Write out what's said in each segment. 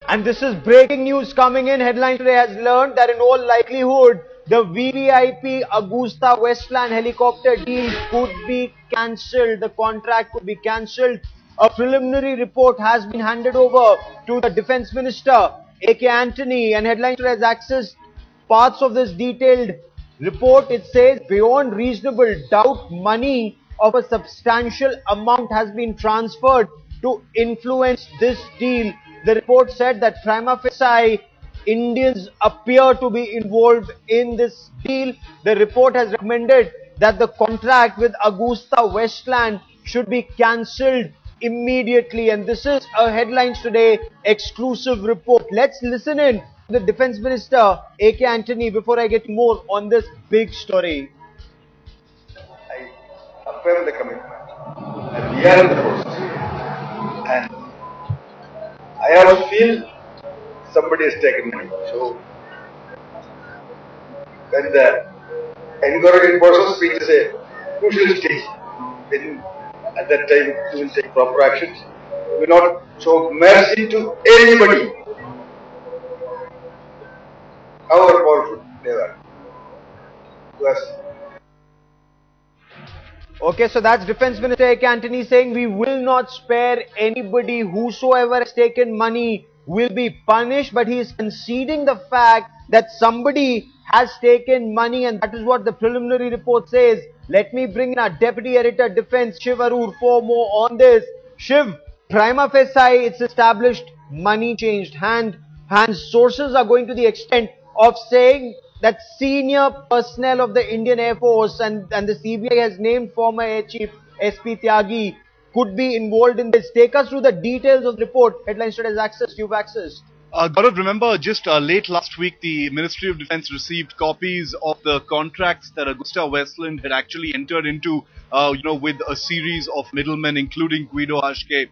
And this is breaking news coming in. Headline today has learned that in all likelihood, the VVIP AgustaWestland helicopter deal could be cancelled. The contract could be cancelled. A preliminary report has been handed over to the Defence Minister, A.K. Antony, and headline today has accessed parts of this detailed report. It says, beyond reasonable doubt, money of a substantial amount has been transferred to influence this deal. The report said that prima facie Indians appear to be involved in this deal. The report has recommended that the contract with AgustaWestland should be cancelled immediately. And this is a Headlines Today exclusive report. Let's listen in to the Defence Minister, A.K. Antony, before I get more on this big story. I affirm the commitment and we are in the process. And I also feel somebody has taken money. So when the inquiry process reaches a crucial stage, then at that time we will take proper actions. We will not show mercy to anybody, however powerful they are. Okay, so that's Defence Minister A.K. Antony saying we will not spare anybody. Whosoever has taken money will be punished, but he is conceding the fact that somebody has taken money, and that is what the preliminary report says. Let me bring in our Deputy Editor Defence, Shiv Arur, for more on this. Shiv, prima facie it's established money changed hands. Sources are going to the extent of saying that senior personnel of the Indian Air Force and the CBI has named former Air Chief SP Tyagi could be involved in this. Take us through the details of the report. Headlines Today has accessed. You've accessed. Gaurav, remember just late last week the Ministry of Defence received copies of the contracts that AgustaWestland had actually entered into, with a series of middlemen, including Guido Hashke,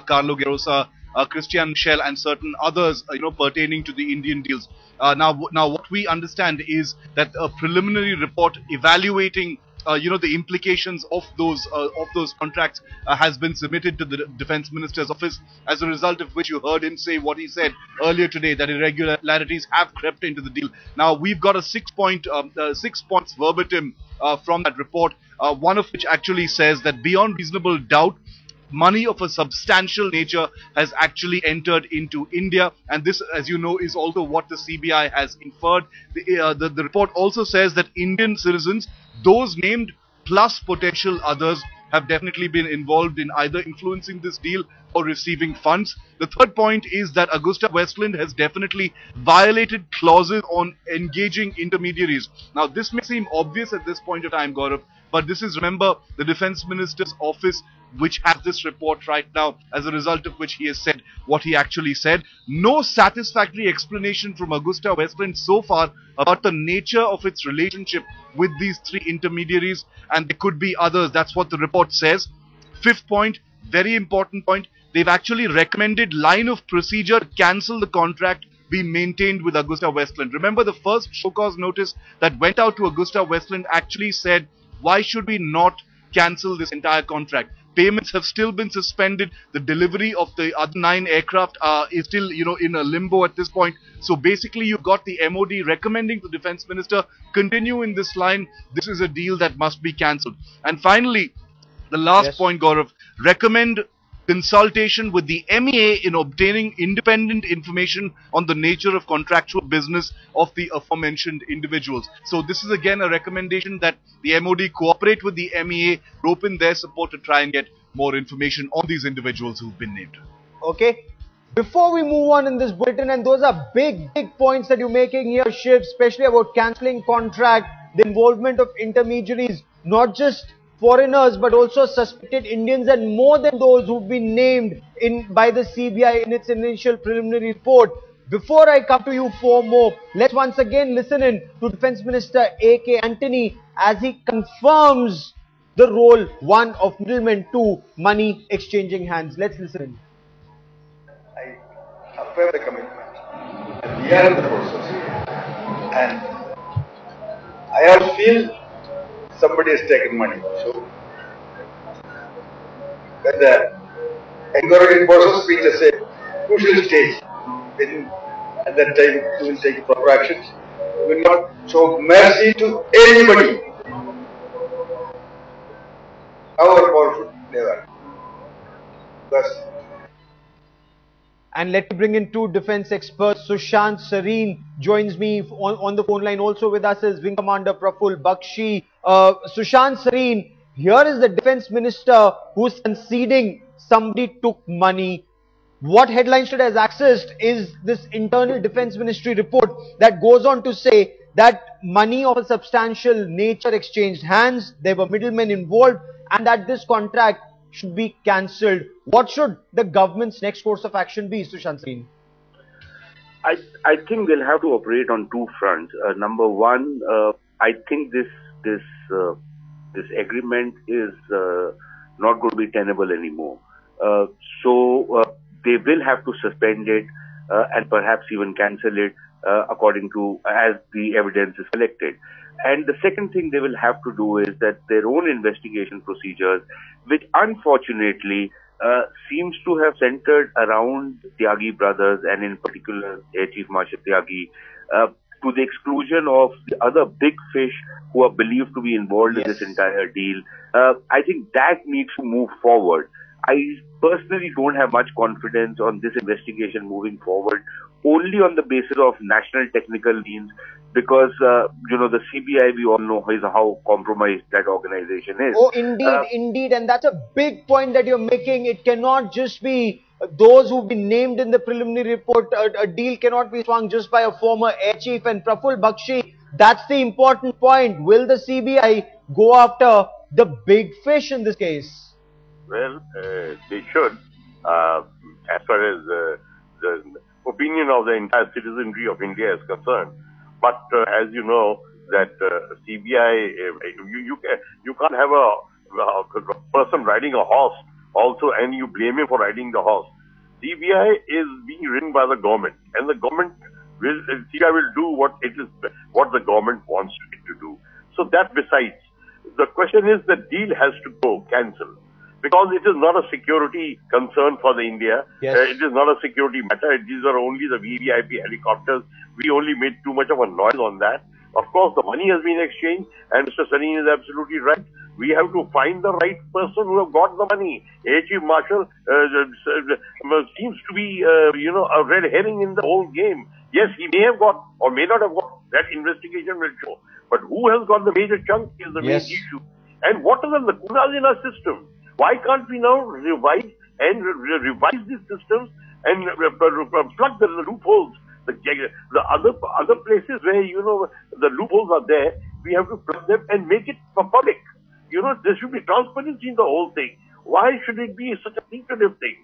Carlo Gerosa, Christian Michel, and certain others, pertaining to the Indian deals. Now what we understand is that a preliminary report evaluating the implications of those contracts has been submitted to the Defence Minister's office, as a result of which you heard him say what he said earlier today, that irregularities have crept into the deal. Now we've got a 6 points verbatim from that report, one of which actually says that beyond reasonable doubt, money of a substantial nature has actually entered into India, and this, as you know, is also what the CBI has inferred. The report also says that Indian citizens, those named plus potential others, have definitely been involved in either influencing this deal or receiving funds. The third point is that AgustaWestland has definitely violated clauses on engaging intermediaries. Now this may seem obvious at this point of time, Gaurav, but this is, remember, the Defence Minister's office which has this report right now, as a result of which he has said what he actually said. No satisfactory explanation from AgustaWestland so far about the nature of its relationship with these three intermediaries, and there could be others. That's what the report says. Fifth point, very important point, they've actually recommended line of procedure to cancel the contract be maintained with AgustaWestland. Remember, the first show cause notice that went out to AgustaWestland actually said, why should we not cancel this entire contract? Payments have still been suspended. The delivery of the other 9 aircraft is still, in a limbo at this point. So basically, you got the MOD recommending to the Defence Minister, continue in this line. This is a deal that must be cancelled. And finally, the last point, Gaurav, recommend consultation with the MEA in obtaining independent information on the nature of contractual business of the aforementioned individuals. So this is again a recommendation that the MOD cooperate with the MEA, rope in their support to try and get more information on these individuals who've been named. Okay. Before we move on in this bulletin, and those are big points that you're making here, Shiv, especially about cancelling contract, the involvement of intermediaries, not just foreigners but also suspected Indians, and more than those who've been named by the CBI in its initial preliminary report. Before I come to you for more, let's once again listen in to Defence Minister A.K. Antony as he confirms the role, one, of middlemen, two, money exchanging hands. Let's listen in. I affirm the commitment and we are in the process, and I also feel somebody has taken money. So when the inquiry process reaches a crucial stage, When at that time we will take proper actions. We will not show mercy to anybody, however powerful they are. Because And let me bring in two defense experts. Sushant Sareen joins me on the phone line. Also with us is Wing Commander Praful Bakshi. Sushant Sareen, here is the defense minister who's conceding somebody took money. What headlines today has accessed is this internal defense ministry report that goes on to say that money of a substantial nature exchanged hands, there were middlemen involved, and that this contract should be cancelled. What should the government's next course of action be, Sushant Singh? I think they'll have to operate on two fronts. Number one, I think this agreement is not going to be tenable anymore. So they will have to suspend it and perhaps even cancel it according to as the evidence is collected. And the second thing they will have to do is that their own investigation procedures, which unfortunately seems to have centered around Tyagi brothers and in particular Air Chief Marshal Tyagi, to the exclusion of the other big fish who are believed to be involved in this entire deal. I think that needs to move forward. I personally don't have much confidence on this investigation moving forward, only on the basis of national technical means, because, the CBI, we all know is how compromised that organization is. Oh, indeed. And that's a big point that you're making. It cannot just be those who've been named in the preliminary report. A deal cannot be swung just by a former air chief. And Praful Bakshi, that's the important point. Will the CBI go after the big fish in this case? Well, they should, as far as the opinion of the entire citizenry of India is concerned. But as you know, that CBI, you can't have a person riding a horse also and you blame him for riding the horse. CBI is being ridden by the government, and the government CBI will do what the government wants it to do. So that besides, the question is the deal has to go cancelled. Because it is not a security concern for the India. Yes. It is not a security matter. These are only the VVIP helicopters. We only made too much of a noise on that. Of course, the money has been exchanged, and Mr. Sareen is absolutely right. We have to find the right person who have got the money. Air Chief Marshal seems to be, a red herring in the whole game. Yes, he may have got or may not have got. That investigation will show. But who has got the major chunk is the main issue. And what are the lacunas in our system? Why can't we now revise these systems and plug the loopholes? The other places where the loopholes are there, we have to plug them and make it public. There should be transparency in the whole thing. Why should it be such a secretive thing?